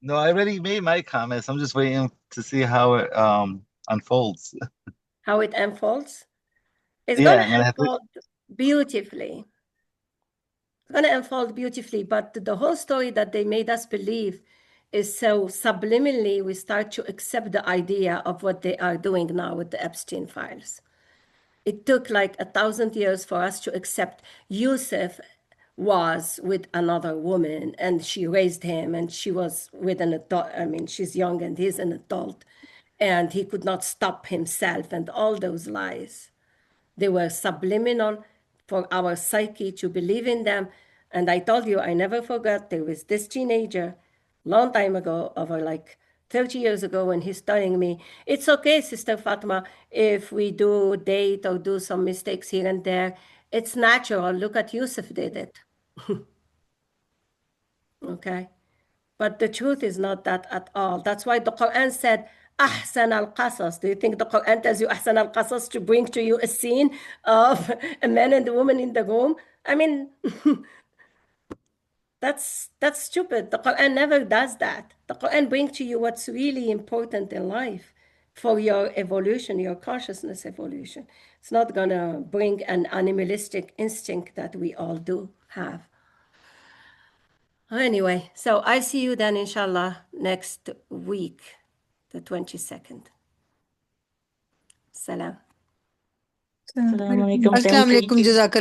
No, I already made my comments. I'm just waiting to see how it unfolds. How it unfolds? It's Yeah, going I'm to gonna have to. unfold beautifully. It's going to unfold beautifully, but the whole story that they made us believe is so subliminally we start to accept the idea of what they are doing now with the Epstein files. It took like 1,000 years for us to accept Yusuf was with another woman and she raised him and she was with an adult. I mean, she's young and he's an adult and he could not stop himself and all those lies. They were subliminal for our psyche to believe in them. And I told you, I never forgot there was this teenager long time ago, over like 30 years ago, when he's telling me, it's okay, Sister Fatma, if we do date or do some mistakes here and there. It's natural. Look at Yusuf did it. Okay. But the truth is not that at all. That's why the Quran said, أحسن القصص. Do you think the Quran tells you أحسن القصص to bring to you a scene of a man and a woman in the room? I mean, that's stupid. The Quran never does that. The Quran brings to you what's really important in life for your evolution, your consciousness evolution. It's not gonna bring an animalistic instinct that we all do have. Anyway, so I see you then, inshallah, next week, the 22nd. Salam. Assalamu alaikum. Assalamu Thank you. alaikum.